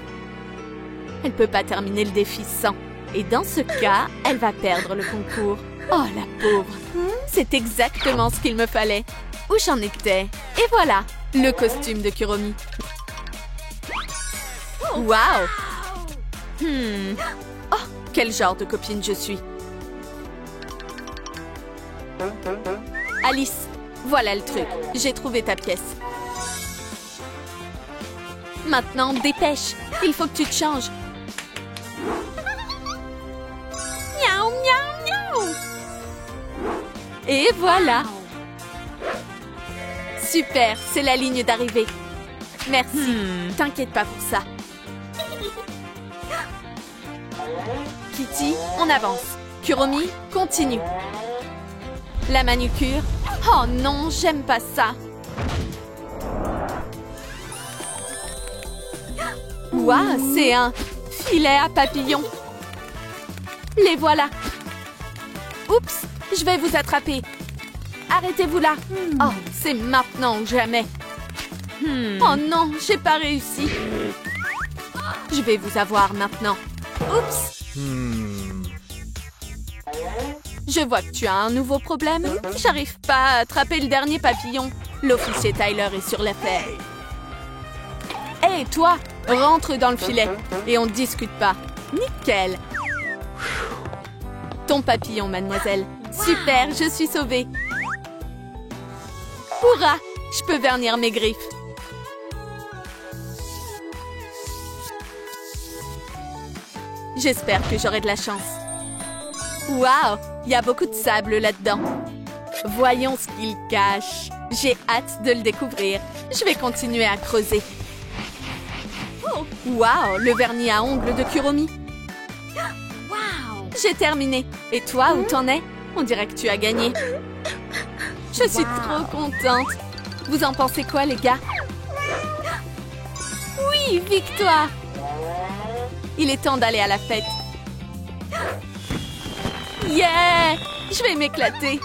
Elle peut pas terminer le défi sans. Et dans ce cas, elle va perdre le concours. Oh, la pauvre. C'est exactement ce qu'il me fallait. Où j'en étais? Et voilà, le costume de Kuromi. Waouh! Oh, quel genre de copine je suis. Alice, voilà le truc. J'ai trouvé ta pièce. Maintenant, dépêche. Il faut que tu te changes. Miaou, miaou, miaou. Et voilà. Super, c'est la ligne d'arrivée. Merci. T'inquiète pas pour ça. Kitty, on avance. Kuromi, continue. La manucure. Oh non, j'aime pas ça. Waouh, c'est un filet à papillons. Les voilà. Oups, je vais vous attraper. Arrêtez-vous là. Oh, c'est maintenant ou jamais. Oh non, j'ai pas réussi. Je vais vous avoir maintenant. Oups. Je vois que tu as un nouveau problème. J'arrive pas à attraper le dernier papillon. L'officier Tyler est sur l'affaire. Hé, toi, rentre dans le filet et on ne discute pas. Nickel. Ton papillon, mademoiselle. Super, je suis sauvée. Hourra, je peux vernir mes griffes. J'espère que j'aurai de la chance. Waouh, il y a beaucoup de sable là-dedans. Voyons ce qu'il cache. J'ai hâte de le découvrir. Je vais continuer à creuser. Waouh, le vernis à ongles de Kuromi. J'ai terminé. Et toi, où t'en es? On dirait que tu as gagné. Je suis trop contente. Vous en pensez quoi, les gars? Oui, victoire! Il est temps d'aller à la fête. Yeah! Je vais m'éclater.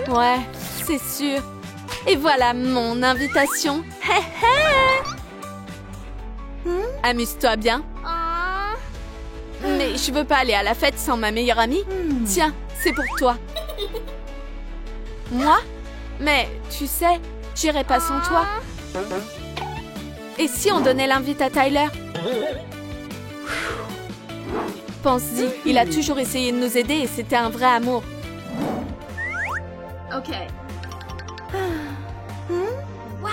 Ouais, c'est sûr. Et voilà mon invitation. Hé hé! Amuse-toi bien. Mais je veux pas aller à la fête sans ma meilleure amie. Tiens, c'est pour toi. Moi? Mais tu sais, j'irai pas sans toi. Et si on donnait l'invite à Tyler? Pense-y, il a toujours essayé de nous aider et c'était un vrai amour. Ok. Wow.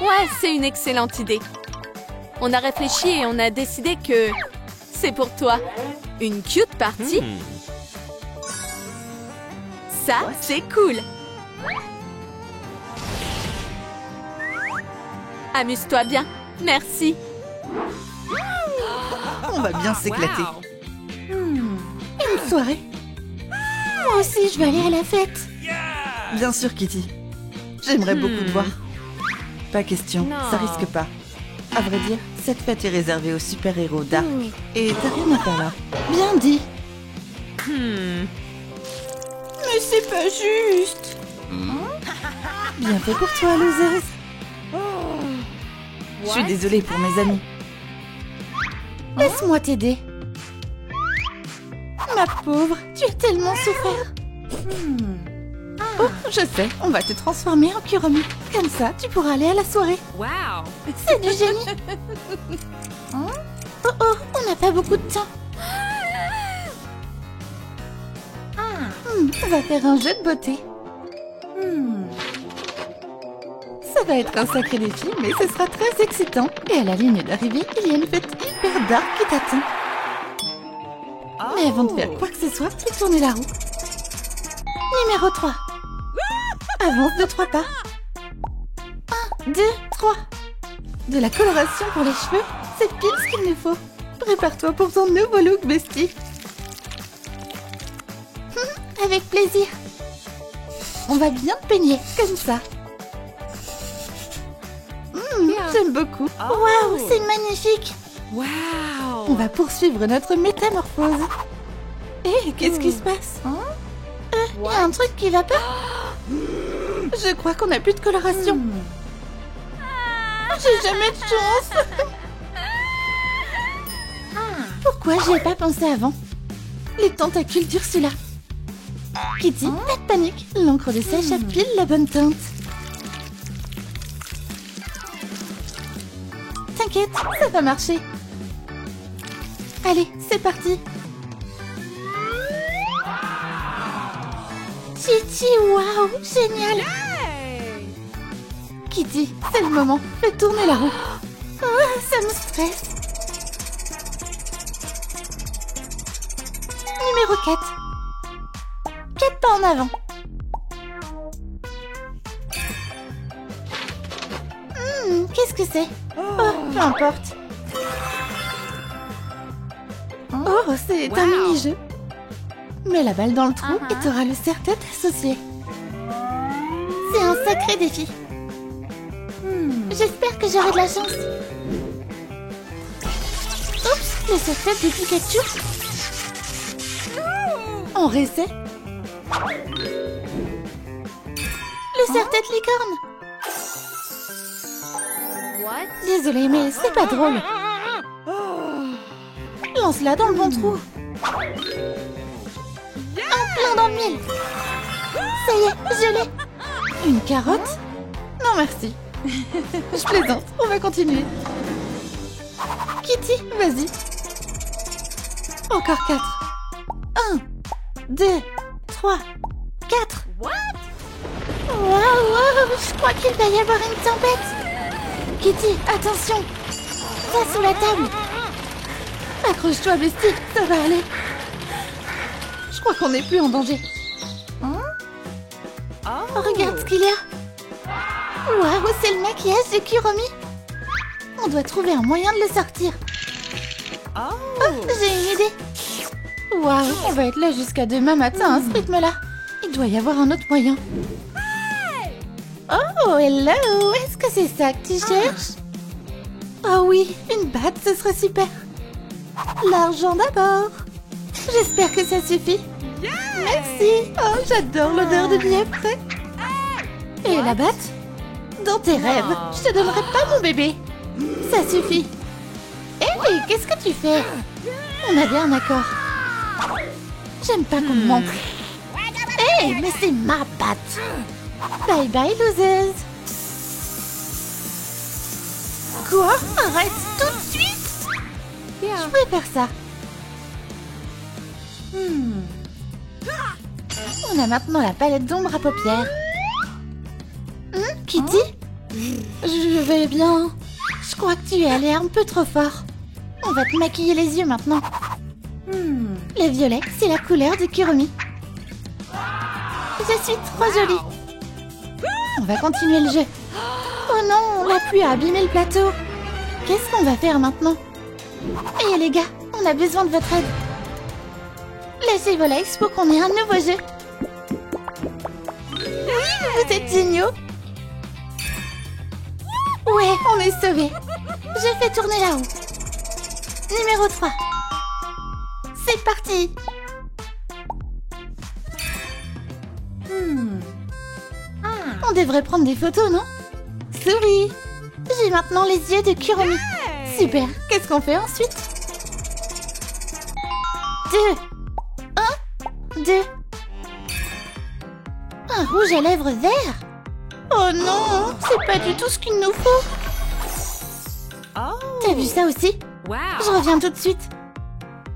Ouais, c'est une excellente idée. On a réfléchi et on a décidé que c'est pour toi. Une cute party. Ça, c'est cool. Amuse-toi bien. Merci. On va bien s'éclater. Une soirée. Moi aussi, je vais aller à la fête. Bien sûr, Kitty. J'aimerais beaucoup te voir. Pas question, Non. ça risque pas. À vrai dire, cette fête est réservée aux super-héros Dark. Et Tarina par là. Bien dit. Mais c'est pas juste. Bien fait pour toi, loseuse. Je suis désolée pour mes amis. Laisse-moi t'aider. Ma pauvre, tu as tellement souffert. Oh, je sais, on va te transformer en Kuromi. Comme ça, tu pourras aller à la soirée. Wow. C'est du génie. Oh oh, on n'a pas beaucoup de temps. On va faire un jeu de beauté. Ça va être un sacré défi, mais ce sera très excitant. Et à la ligne d'arrivée, il y a une fête hyper dark qui t'attend. Mais avant de faire quoi que ce soit, fais tourner la roue. Numéro 3. Avance de 3 pas. 1, 2, 3. De la coloration pour les cheveux, c'est pile ce qu'il nous faut. Prépare-toi pour ton nouveau look, bestie. Avec plaisir. On va bien te peigner, comme ça. J'aime beaucoup. Waouh, c'est magnifique. On va poursuivre notre métamorphose. Hé, qu'est-ce qui se passe? Il y a un truc qui va pas. Je crois qu'on n'a plus de coloration. J'ai jamais de chance. Pourquoi j'y ai pas pensé avant? Les tentacules d'Ursula. Kitty, pas de panique. L'encre de sèche a pile la bonne teinte. T'inquiète, ça va marcher. Allez, c'est parti. Kitty, waouh, génial. Kitty, c'est le moment. Fais tourner la roue. Oh, ça me stresse. Numéro 4. 4 pas en avant. Qu'est-ce que c'est? Oh, peu importe. Oh, c'est un mini-jeu. Mets la balle dans le trou et tu auras le serre-tête associé. C'est un sacré défi. J'espère que j'aurai de la chance. Oups, le serre-tête de Pikachu. On réessaie. Le serre-tête licorne. Désolée, mais c'est pas drôle. Lance-la dans le bon trou. Un plein dans le mille. Ça y est, je l'ai. Une carotte? Non, merci. Je plaisante, on va continuer. Kitty, vas-y. Encore 4. 1, 2, 3, 4. Waouh, je crois qu'il va y avoir une tempête. Kitty, attention. Va sous la table. Accroche-toi, bestie, ça va aller. Je crois qu'on n'est plus en danger. Regarde ce qu'il y a. Waouh, c'est le maquillage de Kuromi. On doit trouver un moyen de le sortir. Oh, j'ai une idée. Waouh, on va être là jusqu'à demain matin à ce rythme-là. Il doit y avoir un autre moyen. Oh, hello. Est-ce que c'est ça que tu cherches? Oh oui, une batte, ce serait super. L'argent d'abord. J'espère que ça suffit. Merci. Oh, j'adore l'odeur de billets frais. Et la batte? Dans tes rêves, je te donnerai pas mon bébé. Ça suffit. Hé, qu'est-ce que tu fais? On avait un accord. J'aime pas qu'on me montre. Hé, mais c'est ma batte. Bye bye, loseuse. Quoi? Arrête tout de suite. Je vais faire ça. On a maintenant la palette d'ombre à paupières. Kitty? Je vais bien. Je crois que tu es allé un peu trop fort. On va te maquiller les yeux maintenant. Le violet, c'est la couleur de Kuromi. Je suis trop jolie. On va continuer le jeu. Oh non, la pluie a abîmé le plateau. Qu'est-ce qu'on va faire maintenant? Et les gars, on a besoin de votre aide. Lâchez vos likes pour qu'on ait un nouveau jeu. Oui, vous êtes géniaux. Ouais, on est sauvés. Je fais tourner la roue. Numéro 3. C'est parti. On devrait prendre des photos, non? Souris. J'ai maintenant les yeux de Kuromi. Super. Qu'est-ce qu'on fait ensuite? 2. 1, 2. Un rouge à lèvres vert? Oh non, c'est pas du tout ce qu'il nous faut. T'as vu ça aussi? Je reviens tout de suite.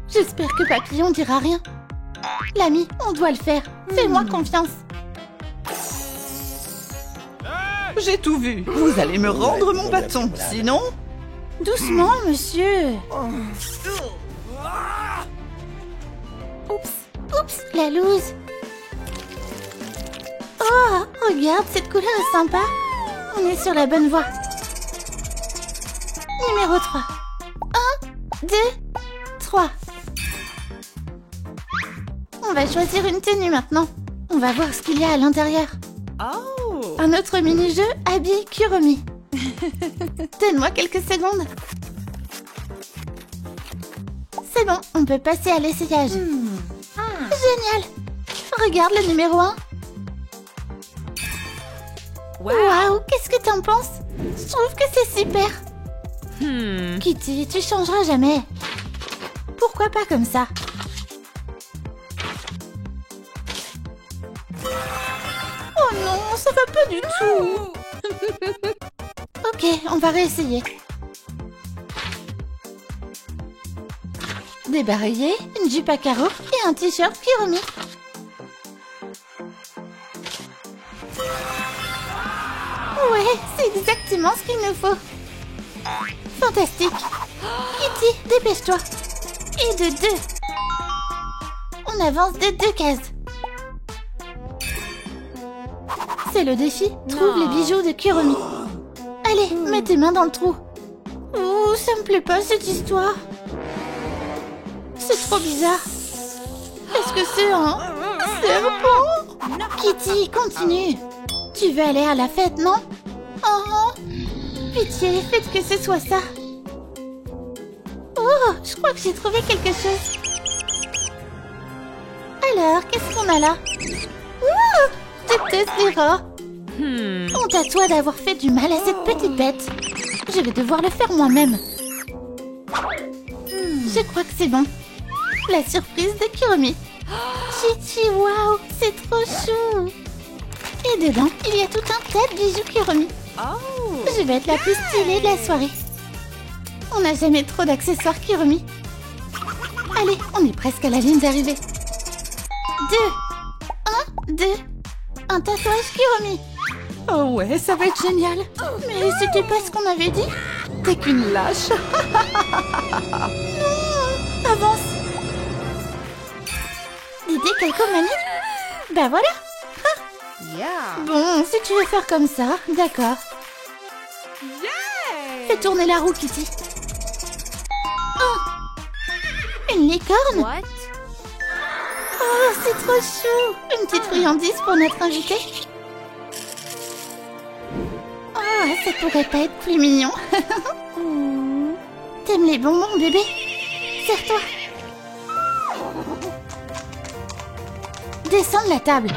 J'espère que Papillon dira rien. L'ami, on doit le faire. Fais-moi confiance. J'ai tout vu. Vous allez me rendre mon bâton, sinon... Doucement, monsieur. Oups, la loose. Oh, regarde, cette couleur est sympa. On est sur la bonne voie. Numéro 3. 1, 2, 3. On va choisir une tenue maintenant. On va voir ce qu'il y a à l'intérieur. Un autre mini-jeu habille Kuromi. Donne-moi quelques secondes. C'est bon, on peut passer à l'essayage. Génial. Regarde le numéro 1. Waouh, qu'est-ce que t'en penses? Je trouve que c'est super. Kitty, tu changeras jamais. Pourquoi pas comme ça? Oh non, ça va pas du tout. Ok, on va réessayer. des balayés, une jupe à carreaux et un t-shirt Kurumi. Ouais, c'est exactement ce qu'il nous faut. Fantastique. Kitty, dépêche-toi. Et de 2. On avance de 2 cases. C'est le défi. Trouve les bijoux de Kurumi. Allez, mets tes mains dans le trou. Ouh, ça me plaît pas cette histoire. C'est trop bizarre. Est-ce que c'est un serpent? Kitty, continue. Tu veux aller à la fête, non? Oh, pitié, faites que ce soit ça. Oh, je crois que j'ai trouvé quelque chose. Alors, qu'est-ce qu'on a là? Ouh, je déteste les rats. Honte à toi d'avoir fait du mal à cette petite bête. Je vais devoir le faire moi-même. Je crois que c'est bon. La surprise de Kurumi. Chichi, waouh, c'est trop chou. Et dedans, il y a tout un tas de bijoux Kurumi. Je vais être la plus stylée de la soirée. On n'a jamais trop d'accessoires Kurumi. Allez, on est presque à la ligne d'arrivée. 2. 1, 2. Un tatouage Kurumi. Oh ouais, ça va être génial. Mais c'était pas ce qu'on avait dit. T'es qu'une lâche. Non, avance. Dédé Calcomanie. Bah voilà. Bon, si tu veux faire comme ça, d'accord. Fais tourner la roue, Kitty. Oh, une licorne. Oh, c'est trop chou. Une petite friandise pour notre invité. Oh, ça pourrait pas être plus mignon. T'aimes les bonbons, bébé? Serre-toi. Descends de la table.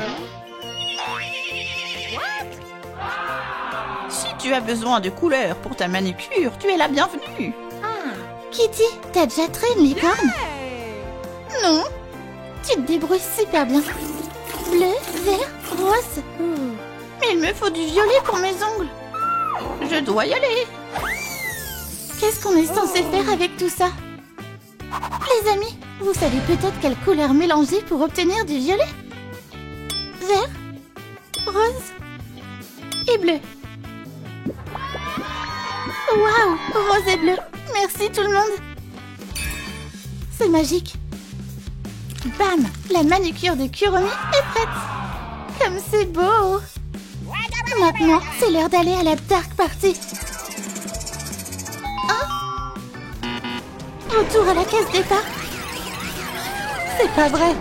Si tu as besoin de couleurs pour ta manucure, tu es la bienvenue. Kitty, t'as déjà trait une licorne? Non. Tu te débrouilles super bien. Bleu, vert, rose. Mais il me faut du violet pour mes ongles. Je dois y aller. Qu'est-ce qu'on est censé faire avec tout ça? Les amis, vous savez peut-être quelle couleur mélanger pour obtenir du violet? Vert, rose et bleu. Waouh, rose et bleu. Merci tout le monde. C'est magique. Bam, la manucure de Kurumi est prête. Comme c'est beau. Maintenant, c'est l'heure d'aller à la dark party. Retour à la case départ. C'est pas vrai.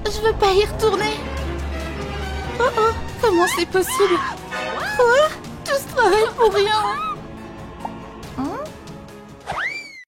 Je veux pas y retourner. Oh oh, comment c'est possible? Quoi? Tout ce travail pour rien.